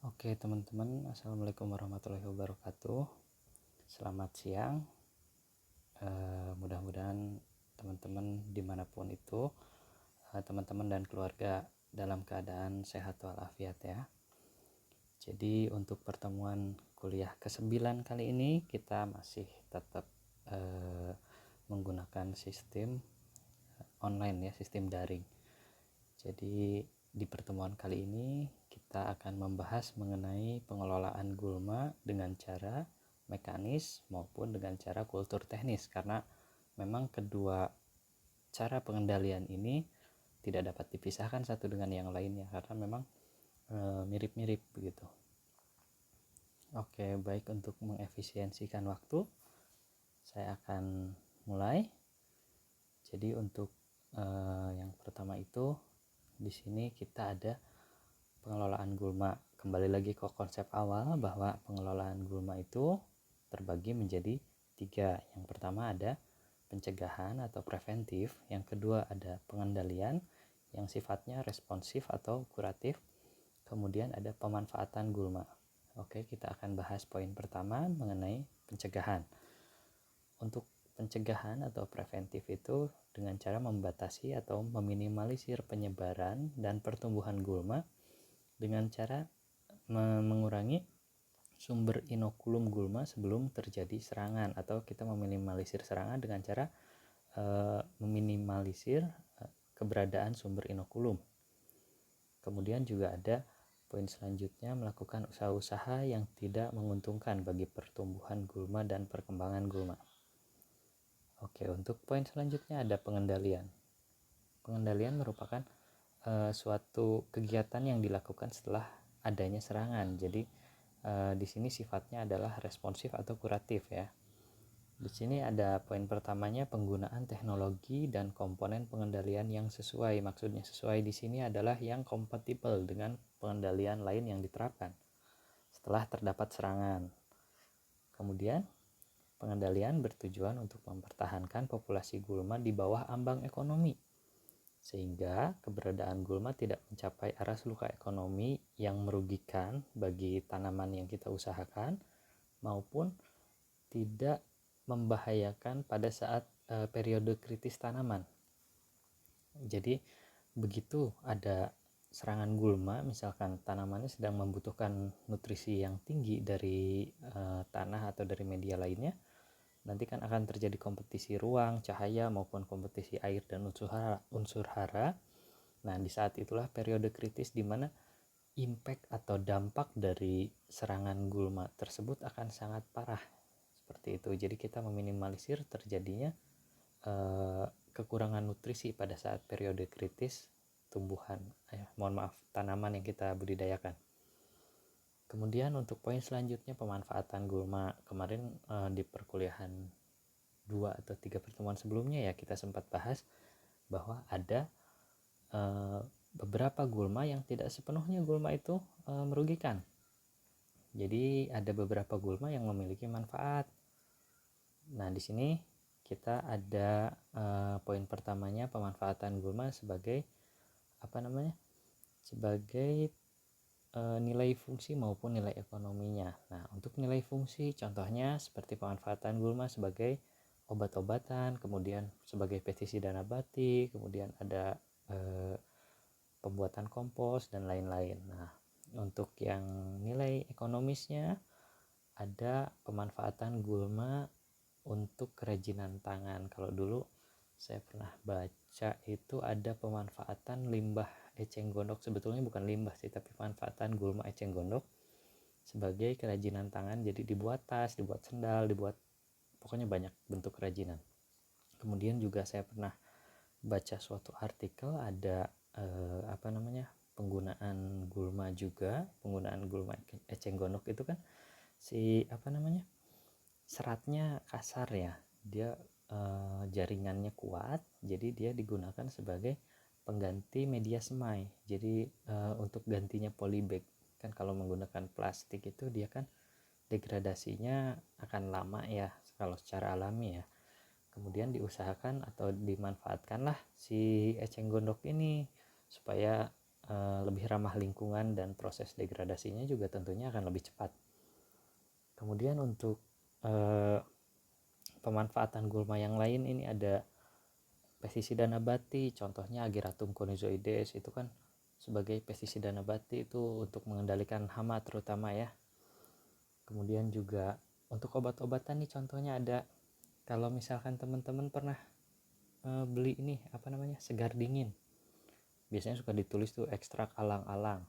Oke teman-teman, Assalamualaikum warahmatullahi wabarakatuh. Selamat siang. Mudah-mudahan teman-teman dimanapun itu, teman-teman dan keluarga dalam keadaan sehat walafiat ya. Jadi untuk pertemuan kuliah ke-9 kali ini kita masih tetap menggunakan sistem online ya, sistem daring. Jadi di pertemuan kali ini kita akan membahas mengenai pengelolaan gulma dengan cara mekanis maupun dengan cara kultur teknis, karena memang kedua cara pengendalian ini tidak dapat dipisahkan satu dengan yang lainnya karena memang mirip-mirip begitu. Oke, baik, untuk mengefisiensikan waktu saya akan mulai. Jadi untuk yang pertama itu di sini kita ada pengelolaan gulma. Kembali lagi ke konsep awal bahwa pengelolaan gulma itu terbagi menjadi 3. Yang pertama ada pencegahan atau preventif, yang kedua ada pengendalian yang sifatnya responsif atau kuratif, kemudian ada pemanfaatan gulma. Oke, kita akan bahas poin pertama mengenai pencegahan. Untuk pencegahan atau preventif itu dengan cara membatasi atau meminimalisir penyebaran dan pertumbuhan gulma dengan cara mengurangi sumber inokulum gulma sebelum terjadi serangan, atau kita meminimalisir serangan dengan cara meminimalisir keberadaan sumber inokulum. Kemudian juga ada poin selanjutnya, melakukan usaha-usaha yang tidak menguntungkan bagi pertumbuhan gulma dan perkembangan gulma. Oke, untuk poin selanjutnya ada pengendalian. Pengendalian merupakan suatu kegiatan yang dilakukan setelah adanya serangan. Jadi di sini sifatnya adalah responsif atau kuratif ya. Di sini ada poin pertamanya, penggunaan teknologi dan komponen pengendalian yang sesuai. Maksudnya sesuai di sini adalah yang kompatibel dengan pengendalian lain yang diterapkan setelah terdapat serangan. Kemudian pengendalian bertujuan untuk mempertahankan populasi gulma di bawah ambang ekonomi, sehingga keberadaan gulma tidak mencapai arus luka ekonomi yang merugikan bagi tanaman yang kita usahakan, maupun tidak membahayakan pada saat periode kritis tanaman. Jadi begitu ada serangan gulma, misalkan tanamannya sedang membutuhkan nutrisi yang tinggi dari tanah atau dari media lainnya, nanti kan akan terjadi kompetisi ruang, cahaya, maupun kompetisi air dan unsur hara. Nah, di saat itulah periode kritis di mana impact atau dampak dari serangan gulma tersebut akan sangat parah. Seperti itu. Jadi kita meminimalisir terjadinya kekurangan nutrisi pada saat periode kritis tanaman yang kita budidayakan. Kemudian untuk poin selanjutnya, pemanfaatan gulma. Kemarin di perkuliahan 2 atau 3 pertemuan sebelumnya ya, kita sempat bahas bahwa ada beberapa gulma yang tidak sepenuhnya gulma itu merugikan. Jadi ada beberapa gulma yang memiliki manfaat. Nah, di sini kita ada poin pertamanya, pemanfaatan gulma sebagai sebagai nilai fungsi maupun nilai ekonominya. Nah, untuk nilai fungsi contohnya seperti pemanfaatan gulma sebagai obat-obatan, kemudian sebagai pestisida nabati, kemudian ada pembuatan kompos dan lain-lain. Nah, untuk yang nilai ekonomisnya ada pemanfaatan gulma untuk kerajinan tangan. Kalau dulu saya pernah baca itu ada pemanfaatan limbah eceng gondok, sebetulnya bukan limbah sih, tapi pemanfaatan gulma eceng gondok sebagai kerajinan tangan. Jadi dibuat tas, dibuat sendal, dibuat pokoknya banyak bentuk kerajinan. Kemudian juga saya pernah baca suatu artikel ada penggunaan gulma juga, penggunaan gulma eceng gondok itu kan seratnya kasar ya, dia jaringannya kuat, jadi dia digunakan sebagai pengganti media semai. Jadi untuk gantinya polybag kan, kalau menggunakan plastik itu dia kan degradasinya akan lama ya kalau secara alami ya. Kemudian diusahakan atau dimanfaatkanlah si eceng gondok ini supaya lebih ramah lingkungan dan proses degradasinya juga tentunya akan lebih cepat. Kemudian untuk pemanfaatan gulma yang lain ini ada pestisida nabati, contohnya Ageratum conizoides itu kan sebagai pestisida nabati itu untuk mengendalikan hama terutama ya. Kemudian juga untuk obat-obatan nih contohnya ada, kalau misalkan teman-teman pernah beli ini segar dingin, biasanya suka ditulis tuh ekstrak alang-alang.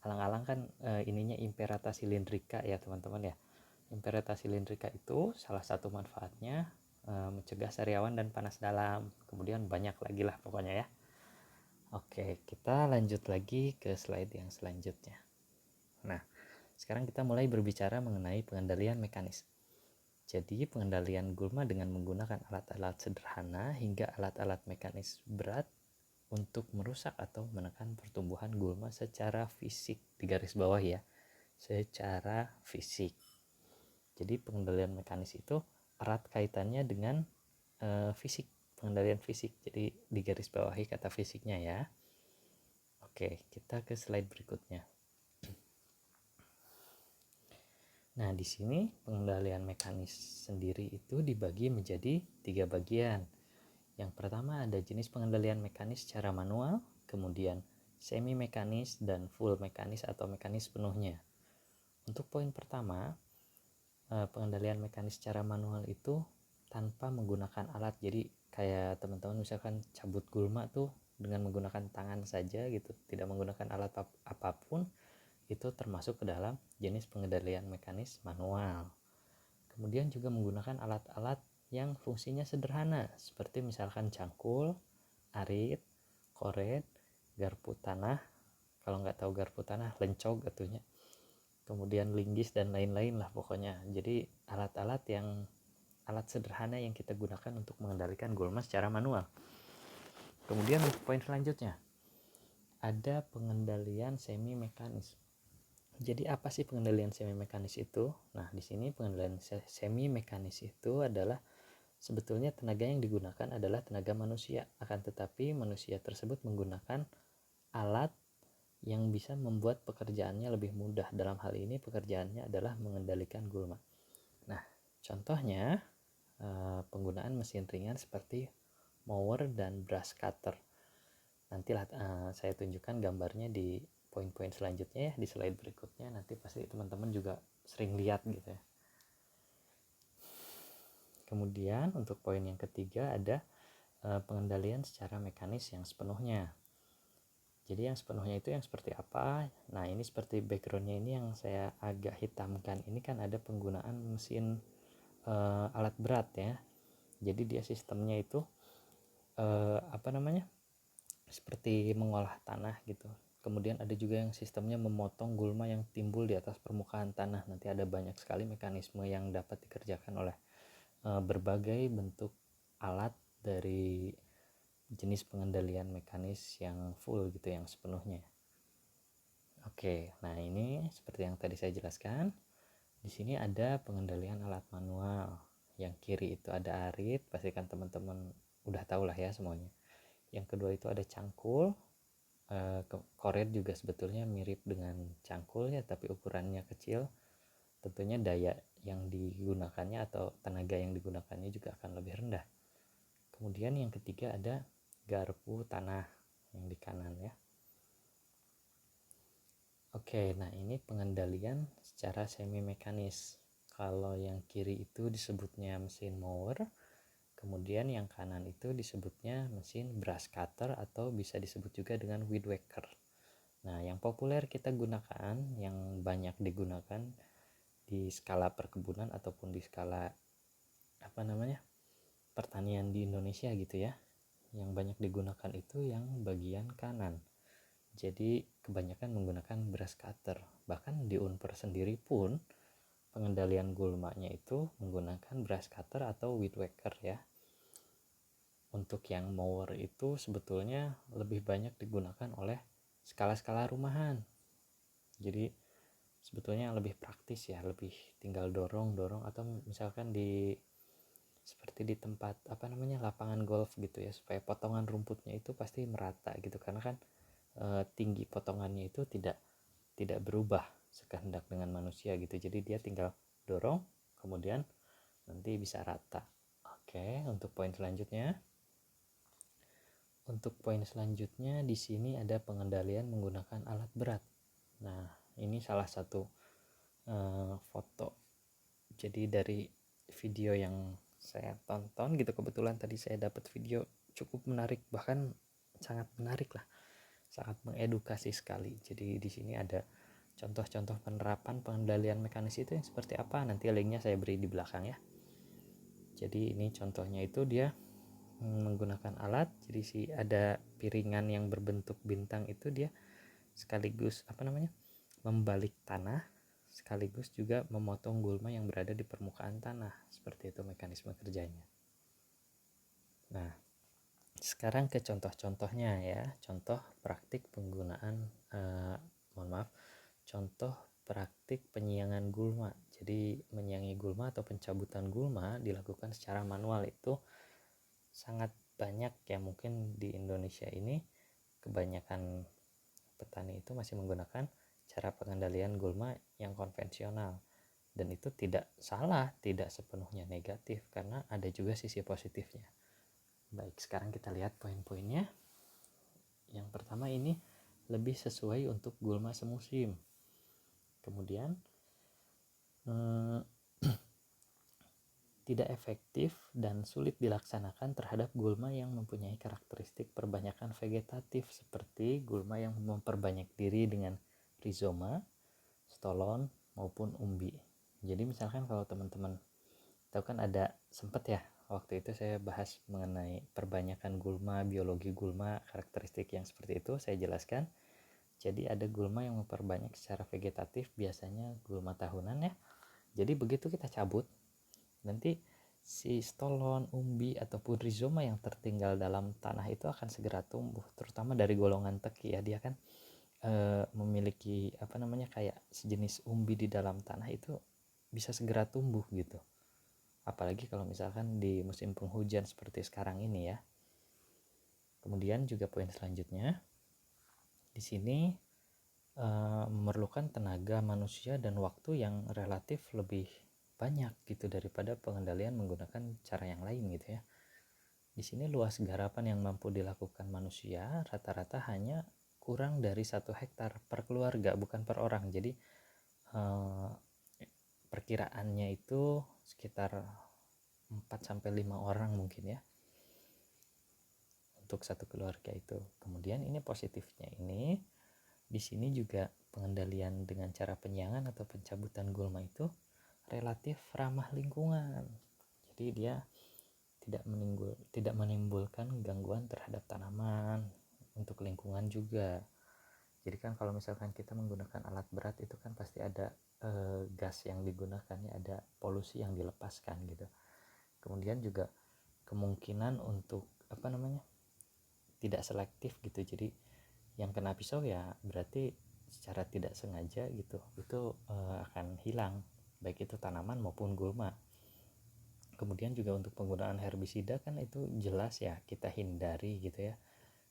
Alang-alang kan ininya Imperata cylindrica ya teman-teman ya. Imperata cylindrica itu salah satu manfaatnya mencegah sariawan dan panas dalam. Kemudian banyak lagi lah pokoknya ya. Oke, kita lanjut lagi ke slide yang selanjutnya. Nah, sekarang kita mulai berbicara mengenai pengendalian mekanis. Jadi pengendalian gulma dengan menggunakan alat-alat sederhana hingga alat-alat mekanis berat untuk merusak atau menekan pertumbuhan gulma secara fisik, di garis bawah ya, secara fisik. Jadi pengendalian mekanis itu erat kaitannya dengan fisik, pengendalian fisik. Jadi di garis bawahi kata fisiknya ya. Oke, kita ke slide berikutnya. Nah, di sini pengendalian mekanis sendiri itu dibagi menjadi 3 bagian. Yang pertama ada jenis pengendalian mekanis secara manual, kemudian semi mekanis dan full mekanis atau mekanis penuhnya. Untuk poin pertama, pengendalian mekanis secara manual itu tanpa menggunakan alat. Jadi kayak teman-teman misalkan cabut gulma tuh dengan menggunakan tangan saja gitu, tidak menggunakan alat apapun, itu termasuk ke dalam jenis pengendalian mekanis manual. Kemudian juga menggunakan alat-alat yang fungsinya sederhana seperti misalkan cangkul, arit, koret, garpu tanah, kalau nggak tahu garpu tanah lencog atunya, kemudian linggis dan lain-lain lah pokoknya. Jadi alat sederhana yang kita gunakan untuk mengendalikan gulma secara manual. Kemudian poin selanjutnya ada pengendalian semi mekanis. Jadi apa sih pengendalian semi mekanis itu? Nah, di sini pengendalian semi mekanis itu adalah sebetulnya tenaga yang digunakan adalah tenaga manusia, akan tetapi manusia tersebut menggunakan alat yang bisa membuat pekerjaannya lebih mudah. Dalam hal ini pekerjaannya adalah mengendalikan gulma. Nah, contohnya penggunaan mesin ringan seperti mower dan brush cutter. Nantilah saya tunjukkan gambarnya di poin-poin selanjutnya ya, di slide berikutnya. Nanti pasti teman-teman juga sering lihat gitu ya. Kemudian untuk poin yang ketiga ada pengendalian secara mekanis yang sepenuhnya. Jadi yang sepenuhnya itu yang seperti apa? Nah, ini seperti backgroundnya ini yang saya agak hitamkan. Ini kan ada penggunaan mesin alat berat ya. Jadi dia sistemnya itu seperti mengolah tanah gitu. Kemudian ada juga yang sistemnya memotong gulma yang timbul di atas permukaan tanah. Nanti ada banyak sekali mekanisme yang dapat dikerjakan oleh berbagai bentuk alat dari jenis pengendalian mekanis yang full gitu, yang sepenuhnya. Oke, nah ini seperti yang tadi saya jelaskan. Di sini ada pengendalian alat manual. Yang kiri itu ada arit, pastikan teman-teman udah tahu lah ya semuanya. Yang kedua itu ada cangkul. Koret juga sebetulnya mirip dengan cangkul ya, tapi ukurannya kecil. Tentunya daya yang digunakannya atau tenaga yang digunakannya juga akan lebih rendah. Kemudian yang ketiga ada garpu tanah yang di kanan ya. Oke, nah ini pengendalian secara semi mekanis. Kalau yang kiri itu disebutnya mesin mower, kemudian yang kanan itu disebutnya mesin brush cutter atau bisa disebut juga dengan weed whacker. Nah, yang populer kita gunakan, yang banyak digunakan di skala perkebunan ataupun di skala pertanian di Indonesia gitu ya, yang banyak digunakan itu yang bagian kanan. Jadi kebanyakan menggunakan brush cutter. Bahkan di Unper sendiri pun pengendalian gulmanya itu menggunakan brush cutter atau weed whacker ya. Untuk yang mower itu sebetulnya lebih banyak digunakan oleh skala-skala rumahan. Jadi sebetulnya lebih praktis ya, lebih tinggal dorong atau misalkan seperti di tempat lapangan golf gitu ya, supaya potongan rumputnya itu pasti merata gitu, karena kan tinggi potongannya itu tidak berubah sekehendak dengan manusia gitu. Jadi dia tinggal dorong, kemudian nanti bisa rata. Oke, untuk poin selanjutnya. Untuk poin selanjutnya di sini ada pengendalian menggunakan alat berat. Nah, ini salah satu foto. Jadi dari video yang saya tonton gitu, kebetulan tadi saya dapat video cukup menarik, bahkan sangat menarik lah, sangat mengedukasi sekali. Jadi di sini ada contoh-contoh penerapan pengendalian mekanis itu yang seperti apa, nanti linknya saya beri di belakang ya. Jadi ini contohnya itu dia menggunakan alat, jadi ada piringan yang berbentuk bintang itu dia sekaligus membalik tanah, sekaligus juga memotong gulma yang berada di permukaan tanah. Seperti itu mekanisme kerjanya. Nah, sekarang ke contoh-contohnya ya. Contoh praktik penggunaan contoh praktik penyiangan gulma. Jadi menyiangi gulma atau pencabutan gulma dilakukan secara manual itu sangat banyak ya. Mungkin di Indonesia ini kebanyakan petani itu masih menggunakan cara pengendalian gulma yang konvensional, dan itu tidak salah, tidak sepenuhnya negatif karena ada juga sisi positifnya. Baik, sekarang kita lihat poin-poinnya. Yang pertama ini lebih sesuai untuk gulma semusim. Kemudian tidak efektif dan sulit dilaksanakan terhadap gulma yang mempunyai karakteristik perbanyakan vegetatif seperti gulma yang memperbanyak diri dengan rizoma, stolon maupun umbi. Jadi misalkan kalau teman-teman tahu kan ada sempat ya waktu itu saya bahas mengenai perbanyakan gulma, biologi gulma, karakteristik yang seperti itu saya jelaskan. Jadi ada gulma yang memperbanyak secara vegetatif, biasanya gulma tahunan ya. Jadi begitu kita cabut, nanti si stolon, umbi ataupun rizoma yang tertinggal dalam tanah itu akan segera tumbuh, terutama dari golongan teki ya. Dia kan memiliki kayak sejenis umbi di dalam tanah itu bisa segera tumbuh gitu. Apalagi kalau misalkan di musim penghujan seperti sekarang ini ya. Kemudian juga poin selanjutnya di sini memerlukan tenaga manusia dan waktu yang relatif lebih banyak gitu daripada pengendalian menggunakan cara yang lain gitu ya. Di sini luas garapan yang mampu dilakukan manusia rata-rata hanya kurang dari 1 hektar per keluarga, bukan per orang. Jadi perkiraannya itu sekitar 4-5 orang mungkin ya untuk satu keluarga itu. Kemudian ini positifnya ini di sini juga pengendalian dengan cara penyiangan atau pencabutan gulma itu relatif ramah lingkungan. Jadi dia tidak menimbulkan gangguan terhadap tanaman, untuk lingkungan juga. Jadi kan kalau misalkan kita menggunakan alat berat itu kan pasti ada gas yang digunakan ya, ada polusi yang dilepaskan gitu. Kemudian juga kemungkinan untuk tidak selektif gitu. Jadi yang kena pisau ya berarti secara tidak sengaja gitu itu akan hilang, baik itu tanaman maupun gulma. Kemudian juga untuk penggunaan herbisida kan itu jelas ya kita hindari gitu ya.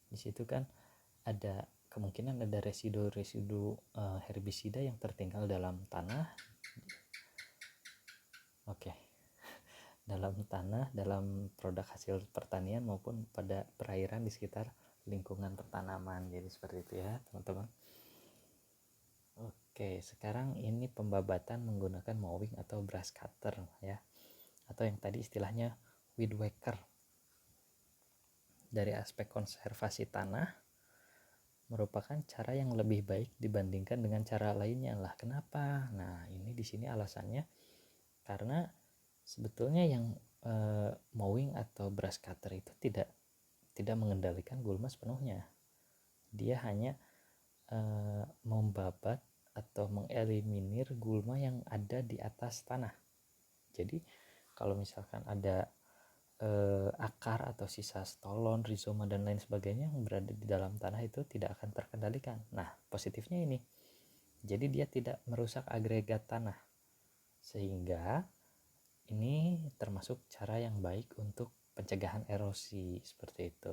Di situ kan ada kemungkinan ada residu herbisida yang tertinggal dalam tanah. Dalam tanah, dalam produk hasil pertanian maupun pada perairan di sekitar lingkungan pertanaman. Jadi seperti itu ya teman-teman. Sekarang ini pembabatan menggunakan mowing atau brush cutter ya, atau yang tadi istilahnya weed whacker. Dari aspek konservasi tanah merupakan cara yang lebih baik dibandingkan dengan cara lainnya lah. Kenapa? Nah, ini di sini alasannya karena sebetulnya yang mowing atau brush cutter itu tidak mengendalikan gulma sepenuhnya. Dia hanya membabat atau mengeliminir gulma yang ada di atas tanah. Jadi kalau misalkan ada akar atau sisa stolon, rizoma dan lain sebagainya yang berada di dalam tanah itu tidak akan terkendalikan. Nah, positifnya ini, jadi dia tidak merusak agregat tanah, sehingga ini termasuk cara yang baik untuk pencegahan erosi seperti itu.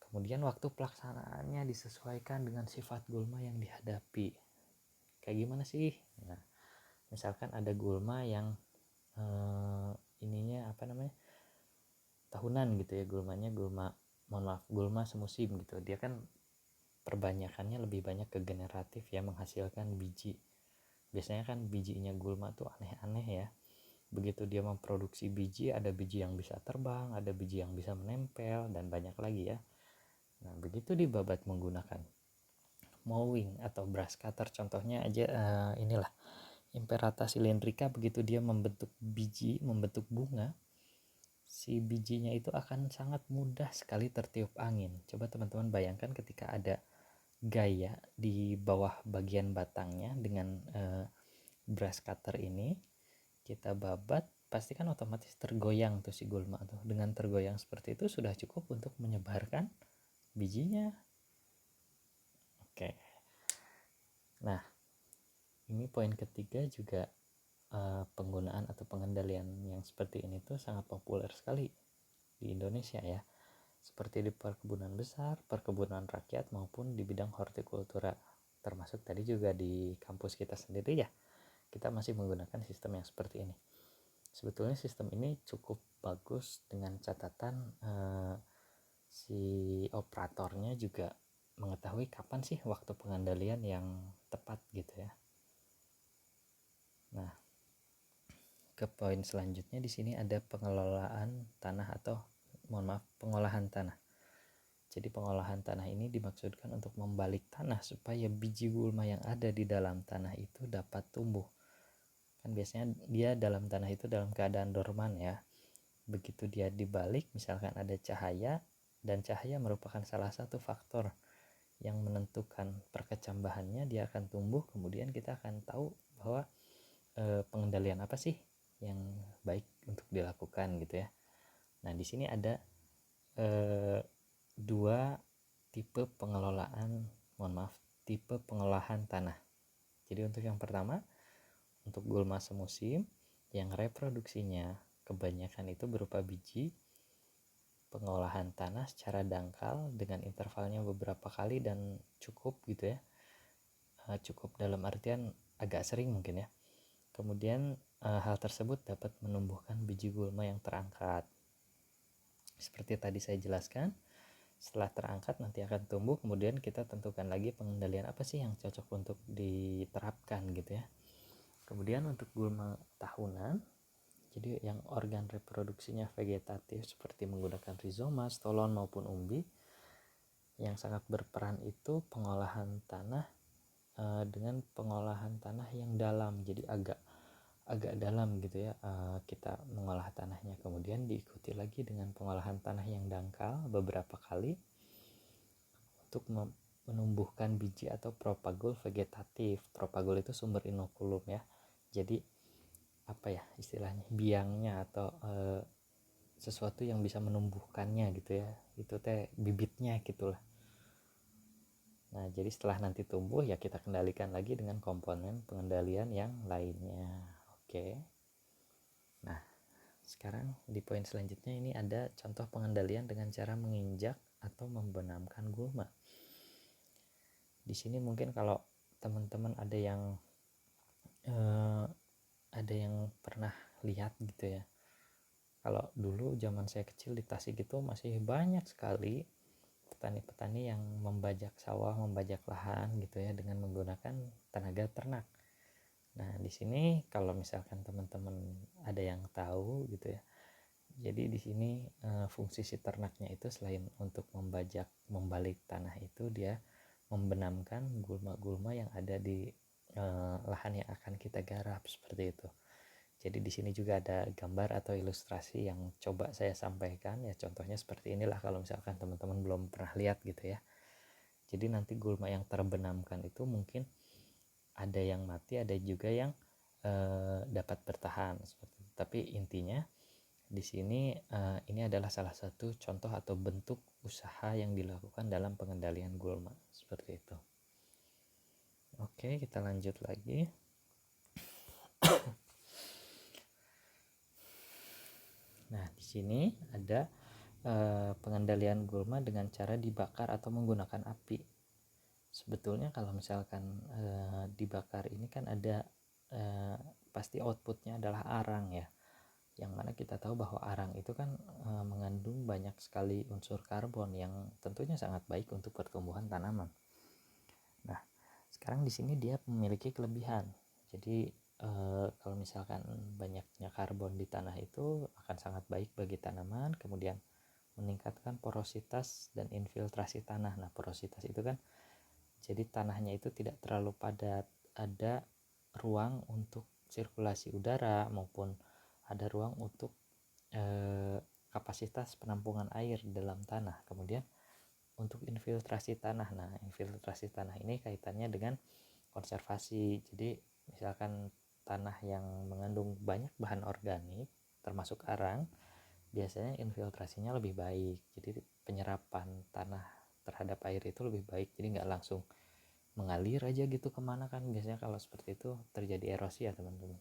Kemudian waktu pelaksanaannya disesuaikan dengan sifat gulma yang dihadapi. Kayak gimana sih? Nah, misalkan ada gulma yang ininya tahunan gitu ya, gulma semusim gitu. Dia kan perbanyakannya lebih banyak ke generatif ya, menghasilkan biji. Biasanya kan bijinya gulma tuh aneh-aneh ya. Begitu dia memproduksi biji, ada biji yang bisa terbang, ada biji yang bisa menempel, dan banyak lagi ya. Nah, begitu dibabat menggunakan mowing atau brush cutter, contohnya aja inilah Imperata cylindrica. Begitu dia membentuk biji, membentuk bunga, si bijinya itu akan sangat mudah sekali tertiup angin. Coba teman-teman bayangkan ketika ada gaya di bawah bagian batangnya dengan brush cutter ini, kita babat, pasti kan otomatis tergoyang tuh si gulma tuh. Dengan tergoyang seperti itu sudah cukup untuk menyebarkan bijinya. Oke. Nah, ini poin ketiga juga, penggunaan atau pengendalian yang seperti ini tuh sangat populer sekali di Indonesia ya. Seperti di perkebunan besar, perkebunan rakyat, maupun di bidang hortikultura. Termasuk tadi juga di kampus kita sendiri ya. Kita masih menggunakan sistem yang seperti ini. Sebetulnya sistem ini cukup bagus dengan catatan si operatornya juga mengetahui kapan sih waktu pengendalian yang tepat gitu ya. Nah, ke poin selanjutnya di sini ada pengelolaan tanah atau pengolahan tanah. Jadi pengolahan tanah ini dimaksudkan untuk membalik tanah supaya biji gulma yang ada di dalam tanah itu dapat tumbuh. Kan biasanya dia dalam tanah itu dalam keadaan dorman ya. Begitu dia dibalik, misalkan ada cahaya, dan cahaya merupakan salah satu faktor yang menentukan perkecambahannya, dia akan tumbuh. Kemudian kita akan tahu bahwa pengendalian apa sih yang baik untuk dilakukan gitu ya. Nah, di sini ada dua tipe tipe pengolahan tanah. Jadi untuk yang pertama, untuk gulma semusim yang reproduksinya kebanyakan itu berupa biji, pengolahan tanah secara dangkal dengan intervalnya beberapa kali dan cukup gitu ya. Cukup dalam artian agak sering mungkin ya. Kemudian hal tersebut dapat menumbuhkan biji gulma yang terangkat. Seperti tadi saya jelaskan, setelah terangkat nanti akan tumbuh, kemudian kita tentukan lagi pengendalian apa sih yang cocok untuk diterapkan gitu ya. Kemudian untuk gulma tahunan, jadi yang organ reproduksinya vegetatif seperti menggunakan rizoma, stolon maupun umbi, yang sangat berperan itu pengolahan tanah dengan pengolahan tanah yang dalam, jadi agak dalam gitu ya, kita mengolah tanahnya. Kemudian diikuti lagi dengan pengolahan tanah yang dangkal beberapa kali untuk menumbuhkan biji atau propagul vegetatif. Propagul itu sumber inokulum ya, jadi apa ya istilahnya, biangnya atau sesuatu yang bisa menumbuhkannya gitu ya, itu teh bibitnya gitulah. Nah, jadi setelah nanti tumbuh ya kita kendalikan lagi dengan komponen pengendalian yang lainnya. Oke. Nah, sekarang di poin selanjutnya ini ada contoh pengendalian dengan cara menginjak atau membenamkan gulma. Di sini mungkin kalau teman-teman ada yang pernah lihat gitu ya. Kalau dulu zaman saya kecil di Tasik itu masih banyak sekali petani-petani yang membajak sawah, membajak lahan gitu ya dengan menggunakan tenaga ternak. Nah, di sini kalau misalkan teman-teman ada yang tahu gitu ya. Jadi di sini fungsi si ternaknya itu selain untuk membalik tanah itu, dia membenamkan gulma-gulma yang ada di lahan yang akan kita garap seperti itu. Jadi di sini juga ada gambar atau ilustrasi yang coba saya sampaikan ya, contohnya seperti inilah kalau misalkan teman-teman belum pernah lihat gitu ya. Jadi nanti gulma yang terbenamkan itu mungkin ada yang mati, ada juga yang dapat bertahan seperti itu. Tapi intinya di sini ini adalah salah satu contoh atau bentuk usaha yang dilakukan dalam pengendalian gulma seperti itu. Oke, kita lanjut lagi. Nah, di sini ada pengendalian gulma dengan cara dibakar atau menggunakan api. Sebetulnya kalau misalkan dibakar ini kan ada pasti outputnya adalah arang ya, yang mana kita tahu bahwa arang itu kan mengandung banyak sekali unsur karbon yang tentunya sangat baik untuk pertumbuhan tanaman. Nah, sekarang di sini dia memiliki kelebihan. Jadi kalau misalkan banyaknya karbon di tanah itu akan sangat baik bagi tanaman, kemudian meningkatkan porositas dan infiltrasi tanah. Nah, porositas itu kan jadi tanahnya itu tidak terlalu padat, ada ruang untuk sirkulasi udara maupun ada ruang untuk kapasitas penampungan air dalam tanah. Kemudian untuk infiltrasi tanah, nah infiltrasi tanah ini kaitannya dengan konservasi. Jadi misalkan tanah yang mengandung banyak bahan organik termasuk arang, biasanya infiltrasinya lebih baik, jadi penyerapan tanah terhadap air itu lebih baik, jadi nggak langsung mengalir aja gitu kemana kan, biasanya kalau seperti itu terjadi erosi ya teman-teman.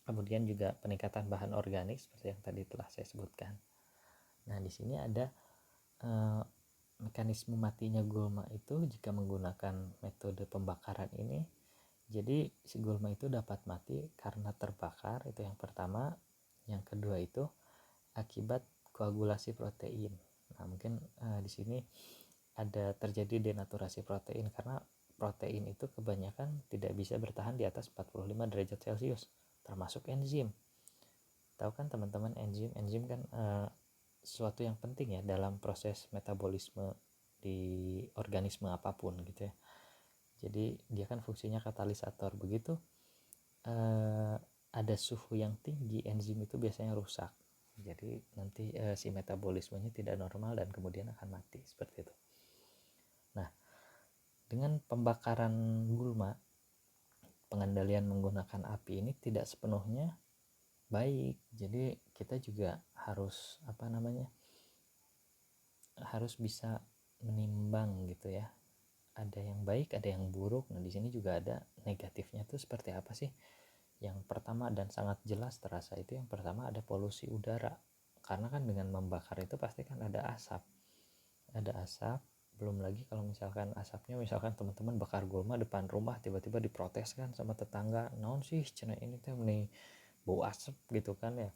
Kemudian juga peningkatan bahan organik seperti yang tadi telah saya sebutkan. Nah di sini ada mekanisme matinya gulma itu jika menggunakan metode pembakaran ini. Jadi si gulma itu dapat mati karena terbakar, itu yang pertama. Yang kedua itu akibat koagulasi protein. Nah mungkin di sini ada terjadi denaturasi protein karena protein itu kebanyakan tidak bisa bertahan di atas 45 derajat Celcius, termasuk enzim. Tahu kan teman-teman, enzim kan sesuatu yang penting ya dalam proses metabolisme di organisme apapun gitu ya. Jadi dia kan fungsinya katalisator. Begitu ada suhu yang tinggi, enzim itu biasanya rusak. Jadi nanti si metabolismenya tidak normal dan kemudian akan mati seperti itu. Nah, dengan pembakaran gulma, pengendalian menggunakan api ini tidak sepenuhnya baik. Jadi kita juga harus harus bisa menimbang gitu ya. Ada yang baik, ada yang buruk. Nah, di sini juga ada negatifnya tuh seperti apa sih? Yang pertama dan sangat jelas terasa itu yang pertama ada polusi udara. Karena kan dengan membakar itu pasti kan ada asap. Ada asap, belum lagi kalau misalkan asapnya misalkan teman-teman bakar gulma depan rumah tiba-tiba diprotes kan sama tetangga, naon sih cenah ini teh nih bau asap gitu kan ya.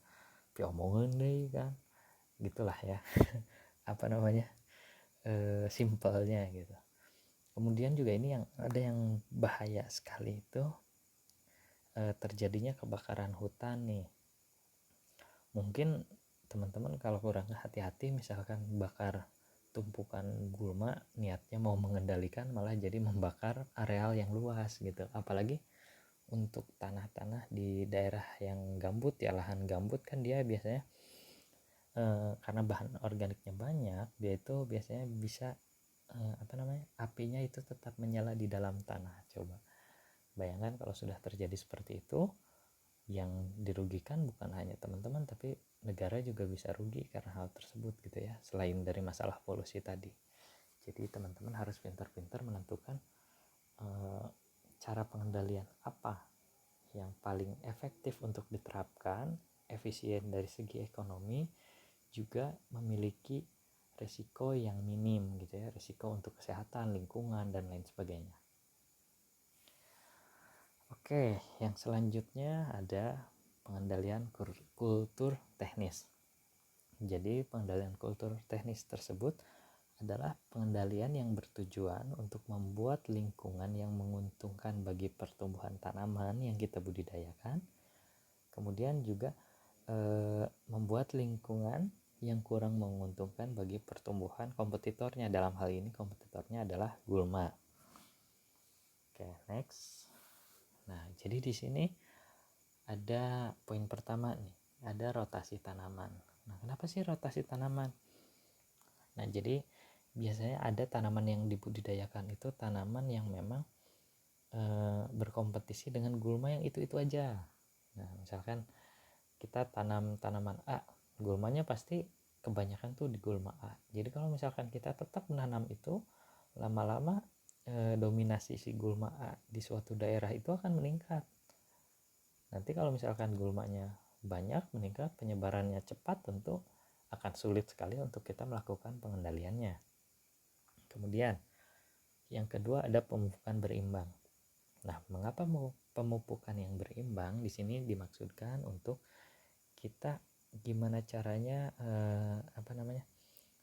Piomongin deh kan. Gitulah ya. Simpelnya gitu. Kemudian juga ini yang ada yang bahaya sekali itu terjadinya kebakaran hutan nih. Mungkin teman-teman kalau kurang hati-hati misalkan bakar tumpukan gulma, niatnya mau mengendalikan malah jadi membakar areal yang luas gitu. Apalagi untuk tanah-tanah di daerah yang gambut ya, lahan gambut kan dia biasanya karena bahan organiknya banyak, dia itu biasanya bisa apinya itu tetap menyala di dalam tanah. Coba bayangkan kalau sudah terjadi seperti itu, yang dirugikan bukan hanya teman-teman tapi negara juga bisa rugi karena hal tersebut gitu ya, selain dari masalah polusi tadi. Jadi teman-teman harus pintar-pintar menentukan cara pengendalian apa yang paling efektif untuk diterapkan, efisien dari segi ekonomi, juga memiliki resiko yang minim gitu ya, resiko untuk kesehatan, lingkungan dan lain sebagainya. Oke, yang selanjutnya ada pengendalian kultur teknis. Jadi pengendalian kultur teknis tersebut adalah pengendalian yang bertujuan untuk membuat lingkungan yang menguntungkan bagi pertumbuhan tanaman yang kita budidayakan. Kemudian juga membuat lingkungan yang kurang menguntungkan bagi pertumbuhan kompetitornya. Dalam hal ini kompetitornya adalah gulma. Oke, next. Nah, jadi di sini ada poin pertama nih, ada rotasi tanaman. Nah, kenapa sih rotasi tanaman? Nah, jadi biasanya ada tanaman yang dibudidayakan itu tanaman yang memang berkompetisi dengan gulma yang itu-itu aja. Nah, misalkan kita tanam tanaman A, gulmanya pasti kebanyakan tuh di gulma A. Jadi kalau misalkan kita tetap menanam itu, lama-lama dominasi si gulma A di suatu daerah itu akan meningkat. Nanti kalau misalkan gulmanya banyak meningkat, penyebarannya cepat, tentu akan sulit sekali untuk kita melakukan pengendaliannya. Kemudian yang kedua ada pemupukan berimbang. Nah, mengapa pemupukan yang berimbang? Di sini dimaksudkan untuk kita gimana caranya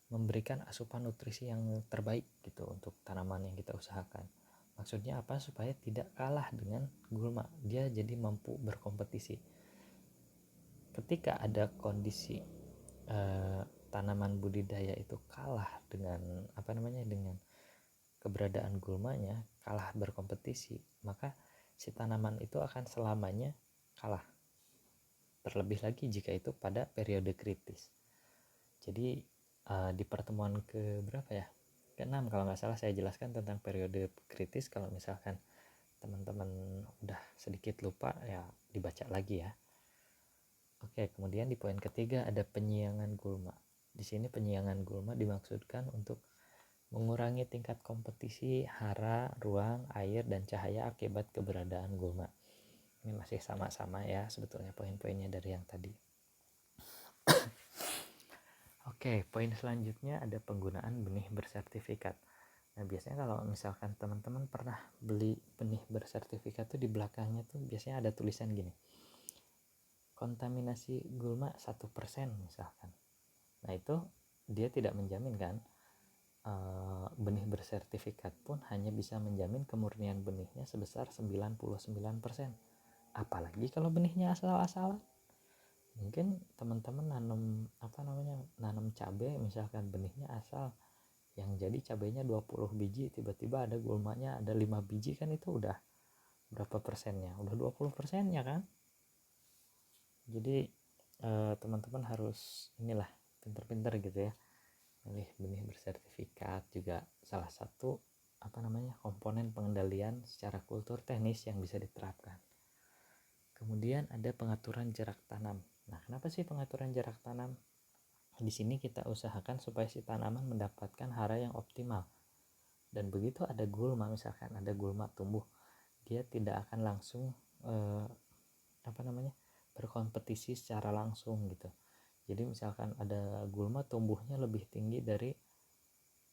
memberikan asupan nutrisi yang terbaik gitu untuk tanaman yang kita usahakan. Maksudnya apa? Supaya tidak kalah dengan gulma, dia jadi mampu berkompetisi. Ketika ada kondisi tanaman budidaya itu kalah dengan dengan keberadaan gulmanya, kalah berkompetisi, maka si tanaman itu akan selamanya kalah. Terlebih lagi jika itu pada periode kritis. Jadi di pertemuan ke berapa ya? Ke-6 kalau nggak salah saya jelaskan tentang periode kritis. Kalau misalkan teman-teman udah sedikit lupa ya dibaca lagi ya. Oke, kemudian di poin ketiga ada penyiangan gulma. Di sini penyiangan gulma dimaksudkan untuk mengurangi tingkat kompetisi hara, ruang, air, dan cahaya akibat keberadaan gulma. Ini masih sama-sama ya sebetulnya poin-poinnya dari yang tadi. Oke, poin selanjutnya ada penggunaan benih bersertifikat. Nah, biasanya kalau misalkan teman-teman pernah beli benih bersertifikat tuh di belakangnya tuh biasanya ada tulisan gini. Kontaminasi gulma 1% misalkan. Nah, itu dia tidak menjamin kan. Benih bersertifikat pun hanya bisa menjamin kemurnian benihnya sebesar 99%. Apalagi kalau benihnya asal-asalan. Mungkin teman-teman nanam cabai misalkan benihnya asal, yang jadi cabainya 20 biji, tiba-tiba ada gulmanya ada 5 biji, kan itu udah berapa persennya? Udah 20%-nya kan? Jadi teman-teman harus pinter-pinter gitu ya. Milih benih bersertifikat juga salah satu komponen pengendalian secara kultur teknis yang bisa diterapkan. Kemudian ada pengaturan jarak tanam. Nah, kenapa sih pengaturan jarak tanam? Di sini kita usahakan supaya si tanaman mendapatkan hara yang optimal. Dan begitu ada gulma, misalkan ada gulma tumbuh, dia tidak akan langsung berkompetisi secara langsung gitu. Jadi misalkan ada gulma tumbuhnya lebih tinggi dari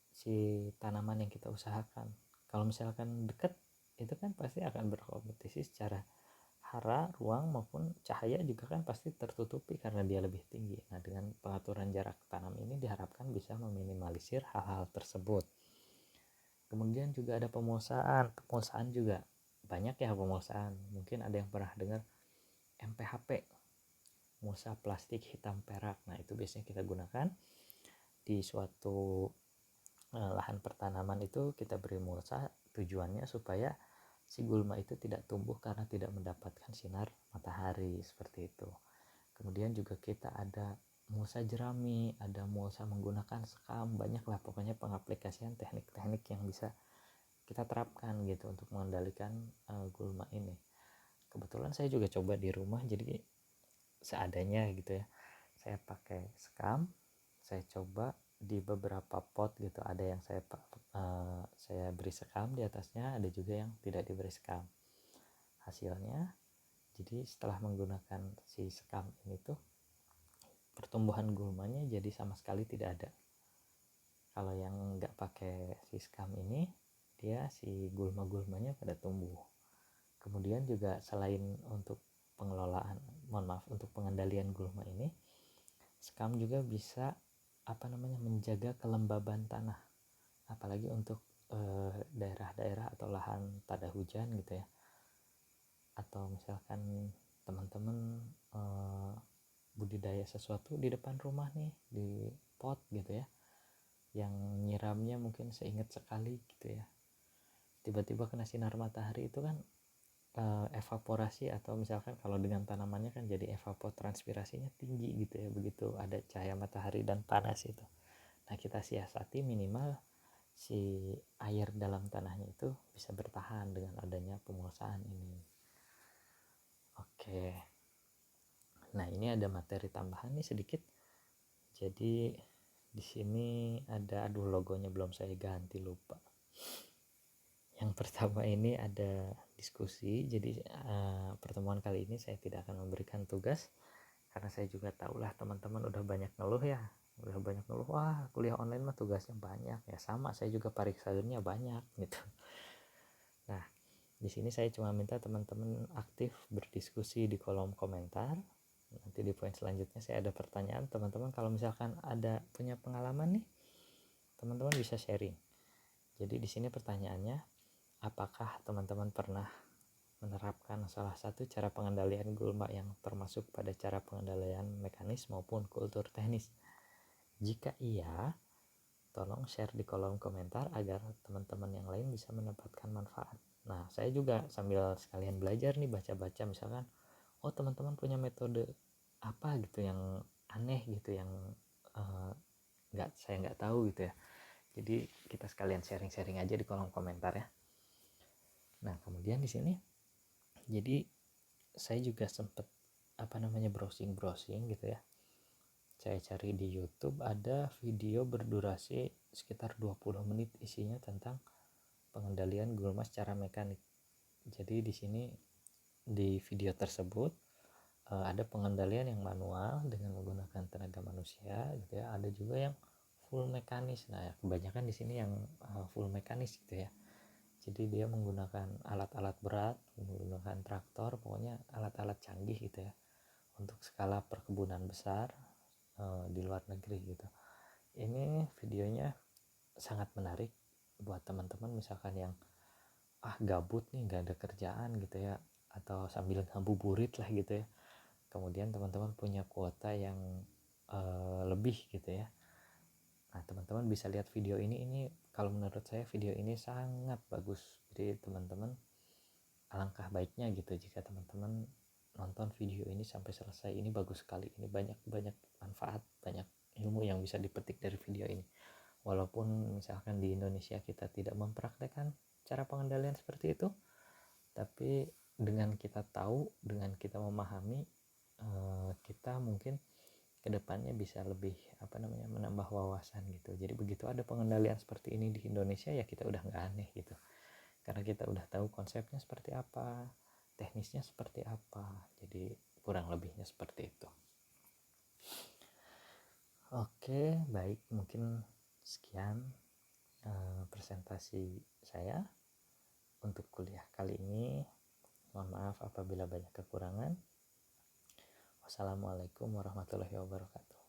si tanaman yang kita usahakan. Kalau misalkan dekat, itu kan pasti akan berkompetisi secara hara, ruang maupun cahaya juga kan pasti tertutupi karena dia lebih tinggi. Nah, dengan pengaturan jarak tanam ini diharapkan bisa meminimalisir hal-hal tersebut. Kemudian juga ada pemulsaan. Pemulsaan juga banyak ya pemulsaan. Mungkin ada yang pernah dengar MPHP, mulsa plastik hitam perak. Nah, itu biasanya kita gunakan di suatu lahan pertanaman itu, kita beri mulsa tujuannya supaya si gulma itu tidak tumbuh karena tidak mendapatkan sinar matahari seperti itu. Kemudian juga kita ada mulsa jerami, ada mulsa menggunakan sekam, banyaklah pokoknya pengaplikasian teknik-teknik yang bisa kita terapkan gitu untuk mengendalikan gulma ini. Kebetulan saya juga coba di rumah, jadi seadanya gitu ya. Saya pakai sekam, saya coba di beberapa pot gitu, ada yang saya beri sekam di atasnya, ada juga yang tidak diberi sekam. Hasilnya, jadi setelah menggunakan si sekam ini tuh pertumbuhan gulmanya jadi sama sekali tidak ada. Kalau yang nggak pakai si sekam ini, dia si gulma-gulmanya pada tumbuh. Kemudian juga selain untuk untuk pengendalian gulma ini, sekam juga bisa menjaga kelembaban tanah, apalagi untuk daerah-daerah atau lahan tada hujan gitu ya, atau misalkan teman-teman budidaya sesuatu di depan rumah nih di pot gitu ya, yang nyiramnya mungkin seingat sekali gitu ya, tiba-tiba kena sinar matahari, itu kan evaporasi, atau misalkan kalau dengan tanamannya kan jadi evapotranspirasinya tinggi gitu ya begitu ada cahaya matahari dan panas itu. Nah, kita siasati minimal si air dalam tanahnya itu bisa bertahan dengan adanya pemulsaan ini. Oke. Nah, ini ada materi tambahan nih sedikit. Jadi di sini ada logonya belum saya ganti, lupa. Yang pertama ini ada diskusi. Jadi pertemuan kali ini saya tidak akan memberikan tugas karena saya juga tahulah teman-teman udah banyak ngeluh ya udah banyak ngeluh, wah kuliah online mah tugasnya banyak. Ya sama, saya juga pariksanya banyak gitu. Nah, di sini saya cuma minta teman-teman aktif berdiskusi di kolom komentar. Nanti di poin selanjutnya saya ada pertanyaan, teman-teman kalau misalkan ada punya pengalaman nih, teman-teman bisa sharing. Jadi di sini pertanyaannya, apakah teman-teman pernah menerapkan salah satu cara pengendalian gulma yang termasuk pada cara pengendalian mekanis maupun kultur teknis? Jika iya, tolong share di kolom komentar agar teman-teman yang lain bisa mendapatkan manfaat. Nah, saya juga sambil sekalian belajar nih, baca-baca misalkan, oh teman-teman punya metode apa gitu yang aneh gitu, yang saya nggak tahu gitu ya. Jadi kita sekalian sharing-sharing aja di kolom komentar ya. Nah, kemudian di sini jadi saya juga sempet browsing gitu ya. Saya cari di YouTube ada video berdurasi sekitar 20 menit, isinya tentang pengendalian gulma secara mekanik. Jadi di sini di video tersebut ada pengendalian yang manual dengan menggunakan tenaga manusia gitu ya. Ada juga yang full mekanis. Nah, kebanyakan di sini yang full mekanis gitu ya. Jadi dia menggunakan alat-alat berat, menggunakan traktor, pokoknya alat-alat canggih gitu ya, untuk skala perkebunan besar di luar negeri gitu. Ini videonya sangat menarik buat teman-teman misalkan yang gabut nih, nggak ada kerjaan gitu ya, atau sambil ngabuburit lah gitu ya. Kemudian teman-teman punya kuota yang lebih gitu ya. Nah, teman-teman bisa lihat video ini kalau menurut saya video ini sangat bagus. Jadi teman-teman, alangkah baiknya gitu jika teman-teman nonton video ini sampai selesai. Ini bagus sekali, ini banyak manfaat, banyak ilmu yang bisa dipetik dari video ini. Walaupun misalkan di Indonesia kita tidak mempraktekkan cara pengendalian seperti itu, tapi dengan kita tahu, dengan kita memahami, kita mungkin kedepannya bisa lebih menambah wawasan gitu. Jadi begitu ada pengendalian seperti ini di Indonesia, ya kita udah nggak aneh gitu, karena kita udah tahu konsepnya seperti apa, teknisnya seperti apa. Jadi kurang lebihnya seperti itu. Oke, baik, mungkin sekian presentasi saya untuk kuliah kali ini. Mohon maaf apabila banyak kekurangan. Wassalamualaikum warahmatullahi wabarakatuh.